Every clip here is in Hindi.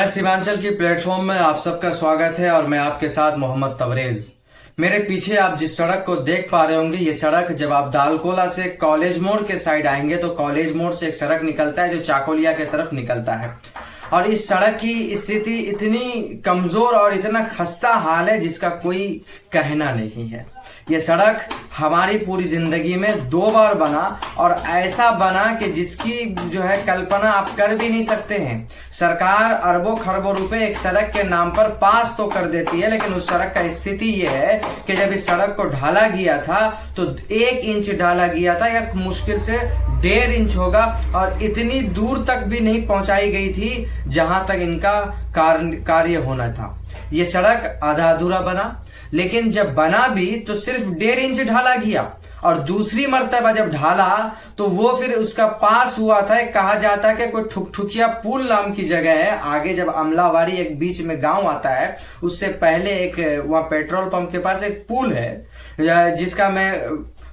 मैं सीमांचल की प्लेटफॉर्म में आप सबका स्वागत है और मैं आपके साथ मोहम्मद तवरेज। मेरे पीछे आप जिस सड़क को देख पा रहे होंगे, ये सड़क जब आप दालकोला से कॉलेज मोड़ के साइड आएंगे तो कॉलेज मोड़ से एक सड़क निकलता है जो चाकोलिया के तरफ निकलता है। और इस सड़क की स्थिति इतनी कमजोर और इतना खस्ता हाल है जिसका कोई कहना नहीं है। ये सड़क हमारी पूरी जिंदगी में 2 बार बना और ऐसा बना कि जिसकी जो है कल्पना आप कर भी नहीं सकते हैं। सरकार अरबों खरबों रुपए एक सड़क के नाम पर पास तो कर देती है, लेकिन उस सड़क का स्थिति ये है कि जब इस सड़क को ढाला गया था तो 1 इंच ढाला गया था या मुश्किल से 1.5 इंच होगा, और इतनी दूर तक भी नहीं पहुंचाई गई थी जहां तक इनका कार्य होना था। ये सड़क आधा अधूरा बना, लेकिन जब बना भी तो सिर्फ 1.5 इंच ढाला गया, और दूसरी मर्तबा जब ढाला तो वो फिर उसका पास हुआ था। कहा जाता है कि कोई ठुकठुकिया पुल नाम की जगह है, आगे जब अमलावाड़ी एक बीच में गांव आता है उससे पहले एक वहां पेट्रोल पंप के पास एक पुल है जिसका मैं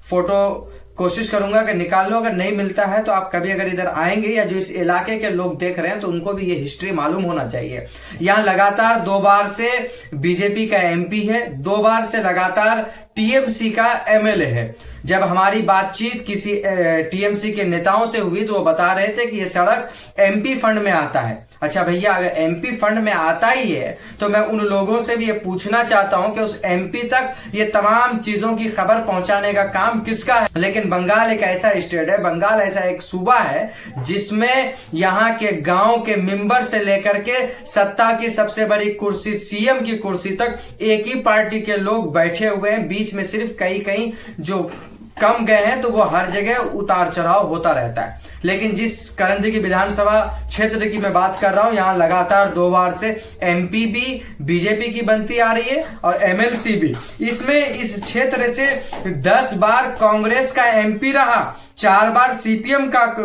फोटो कोशिश करूंगा कि निकाल लो। अगर नहीं मिलता है तो आप कभी अगर इधर आएंगे या जो इस इलाके के लोग देख रहे हैं तो उनको भी ये हिस्ट्री मालूम होना चाहिए। यहाँ लगातार 2 बार से बीजेपी का एमपी है, 2 बार से लगातार टीएमसी का एमएलए है। जब हमारी बातचीत किसी टीएमसी के नेताओं से हुई तो वो बता रहे थे कि ये सड़क एमपी फंड में आता है। अच्छा भैया, अगर एमपी फंड में आता ही है तो मैं उन लोगों से भी ये पूछना चाहता हूं कि उस एमपी तक ये तमाम चीजों की खबर पहुंचाने का काम किसका है। लेकिन बंगाल एक ऐसा स्टेट है, बंगाल ऐसा एक सूबा है जिसमें यहाँ के गांव के मेंबर से लेकर के सत्ता की सबसे बड़ी कुर्सी सीएम की कुर्सी तक एक ही पार्टी के लोग बैठे हुए हैं। बीच में सिर्फ कहीं जो कम गए हैं तो वो हर जगह उतार चढ़ाव होता रहता है। लेकिन जिस करंदी की विधानसभा क्षेत्र की मैं बात कर रहा हूं, यहां लगातार 2 बार से एमपी भी बीजेपी की बनती आ रही है और एमएलसी भी। इसमें इस क्षेत्र से 10 बार कांग्रेस का एमपी रहा, 4 बार सीपीएम का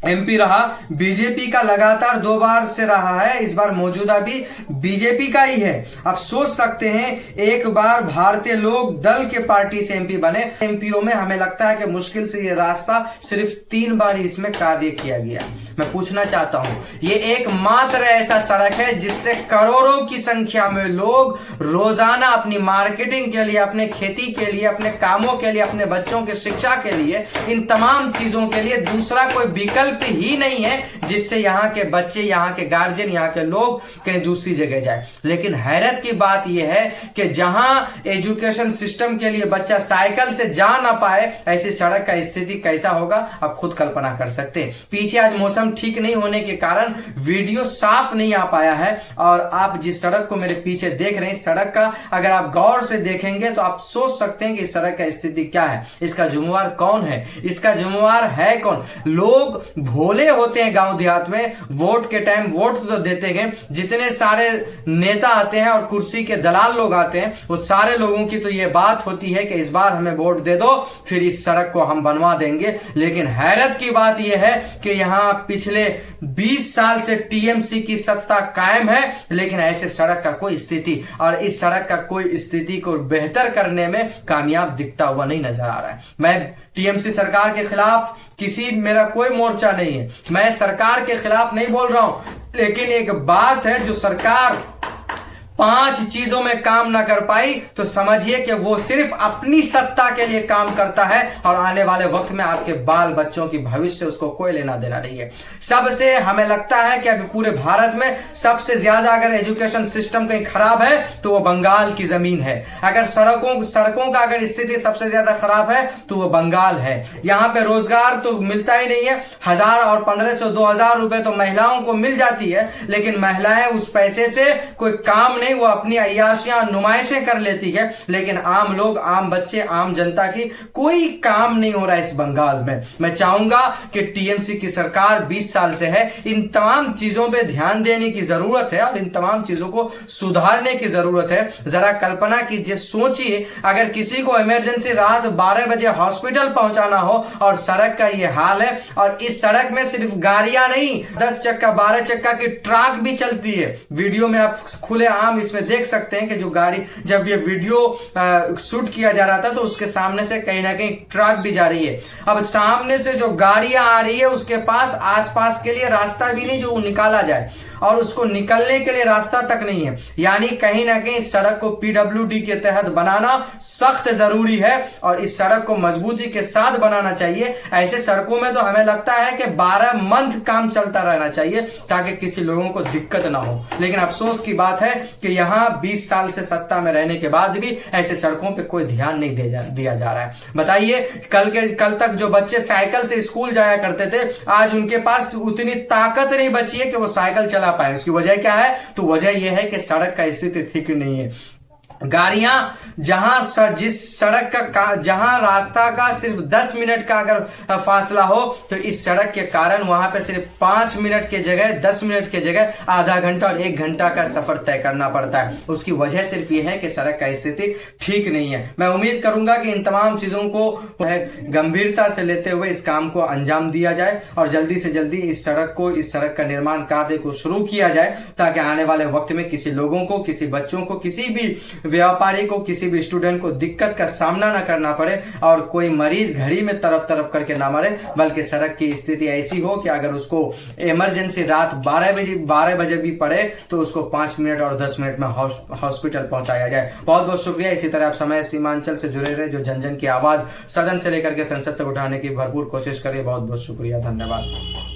एमपी रहा, बीजेपी का लगातार 2 बार से रहा है। इस बार मौजूदा भी बीजेपी का ही है। आप सोच सकते हैं, एक बार भारतीय लोक दल के पार्टी से एमपी बने। एमपीओ में हमें लगता है कि मुश्किल से ये रास्ता सिर्फ 3 बार ही इसमें कार्य किया गया। मैं पूछना चाहता हूं, ये एकमात्र ऐसा सड़क है जिससे करोड़ों की संख्या में लोग रोजाना अपनी मार्केटिंग के लिए, अपने खेती के लिए, अपने कामों के लिए, अपने बच्चों की शिक्षा के लिए, इन तमाम चीजों के लिए दूसरा कोई विकल्प ही नहीं है जिससे यहाँ के बच्चे, यहाँ के गार्जियन, यहाँ के लोग कहीं दूसरी जगह जाए। लेकिन हैरत की बात यह है कि जहां एजुकेशन सिस्टम के लिए बच्चा साइकिल से जा ना पाए, ऐसी सड़क का स्थिति कैसा होगा आप खुद कल्पना कर सकते हैं। पीछे आज मौसम ठीक नहीं होने के कारण वीडियो साफ नहीं आ पाया है, और आप जिस सड़क को मेरे पीछे देख रहे हैं, सड़क का अगर आप गौर से देखेंगे तो आप सोच सकते हैं कि इस सड़क का स्थिति क्या है, इसका जिम्मेवार कौन है, इसका जिम्मेवार है कौन। लोग भोले होते हैं गांव देहात में, वोट के टाइम वोट तो देते हैं। जितने सारे नेता आते हैं और कुर्सी के दलाल लोग आते हैं, वो सारे लोगों की तो ये बात होती है कि इस बार हमें वोट दे दो, फिर इस सड़क को हम बनवा देंगे। लेकिन हैरत की बात यह है कि यहां पिछले 20 साल से टीएमसी की सत्ता कायम है, लेकिन ऐसे सड़क का कोई स्थिति और इस सड़क का कोई स्थिति को बेहतर करने में कामयाब दिखता हुआ नहीं नजर आ रहा है। मैं टीएमसी सरकार के खिलाफ मेरा कोई मोर्चा नहीं है, मैं सरकार के खिलाफ नहीं बोल रहा हूं, लेकिन एक बात है, जो सरकार 5 चीजों में काम ना कर पाई तो समझिए कि वो सिर्फ अपनी सत्ता के लिए काम करता है, और आने वाले वक्त में आपके बाल बच्चों की भविष्य से उसको कोई लेना देना नहीं है। सबसे हमें लगता है कि अभी पूरे भारत में सबसे ज्यादा अगर एजुकेशन सिस्टम कहीं खराब है तो वो बंगाल की जमीन है। अगर सड़कों का अगर स्थिति सबसे ज्यादा खराब है तो वो बंगाल है। यहां पे रोजगार तो मिलता ही नहीं है, 1000 और 1500-2000 रुपए तो महिलाओं को मिल जाती है, लेकिन महिलाएं उस पैसे से कोई काम नहीं, वो अपनी अय्याशियां नुमाइशें कर लेती है, लेकिन आम लोग, आम बच्चे, आम जनता की कोई काम नहीं हो रहा है इस बंगाल में। मैं चाहूंगा कि टीएमसी की सरकार 20 साल से है, इन तमाम चीजों पे ध्यान देने की जरूरत है और इन तमाम चीजों को सुधारने की जरूरत है। जरा कल्पना कीजिए, सोचिए, अगर किसी को इमरजेंसी रात 12 बजे हॉस्पिटल पहुंचाना हो और सड़क का ये हाल है, और इस सड़क में सिर्फ गाड़ियां नहीं, 10 चक्का 12 चक्का की ट्रक भी चलती है। वीडियो में आप खुले आम हम इसमें देख सकते हैं कि जो गाड़ी, जब ये वीडियो शूट किया जा रहा था तो उसके सामने से कहीं ना कहीं ट्रक भी जा रही है। अब सामने से जो गाड़ियां आ रही है उसके पास आसपास के लिए रास्ता भी नहीं जो निकाला जाए, और उसको निकलने के लिए रास्ता तक नहीं है। यानी कहीं ना कहीं सड़क को पीडब्ल्यूडी के तहत बनाना सख्त जरूरी है और इस सड़क को मजबूती के साथ बनाना चाहिए। ऐसे सड़कों में तो हमें लगता है कि 12 मंथ काम चलता रहना चाहिए ताकि किसी लोगों को दिक्कत ना हो। लेकिन अफसोस की बात है कि यहां 20 साल से सत्ता में रहने के बाद भी ऐसे सड़कों पे कोई ध्यान नहीं दिया जा रहा है। बताइए, कल तक जो बच्चे साइकिल से स्कूल जाया करते थे, आज उनके पास उतनी ताकत नहीं बची है कि वो साइकिल चला पाए। उसकी वजह क्या है? तो वजह यह है कि सड़क का स्थिति ठीक नहीं है। गाड़ियां जहां रास्ता का सिर्फ 10 मिनट का अगर फासला हो तो इस सड़क के कारण वहां पे सिर्फ 5 मिनट के जगह 10 मिनट के जगह आधा घंटा और 1 घंटा का सफर तय करना पड़ता है। उसकी वजह सिर्फ यह है कि सड़क का स्थिति ठीक नहीं है। मैं उम्मीद करूंगा कि इन तमाम चीजों को गंभीरता से लेते हुए इस काम को अंजाम दिया जाए और जल्दी से जल्दी इस सड़क का निर्माण कार्य को शुरू किया जाए ताकि आने वाले वक्त में किसी लोगों को, किसी बच्चों को, किसी भी व्यापारी को, किसी भी स्टूडेंट को दिक्कत का सामना ना करना पड़े और कोई मरीज घड़ी में तरफ करके ना मरे, बल्कि सड़क की स्थिति ऐसी हो कि अगर उसको इमरजेंसी रात 12 बजे भी पड़े तो उसको 5 मिनट और 10 मिनट में हॉस्पिटल पहुंचाया जाए। बहुत बहुत शुक्रिया। इसी तरह आप समय सीमांचल से जुड़े रहे, जो जन जन की आवाज सदन से लेकर के संसद तक उठाने की भरपूर कोशिश करिए। बहुत बहुत शुक्रिया, धन्यवाद।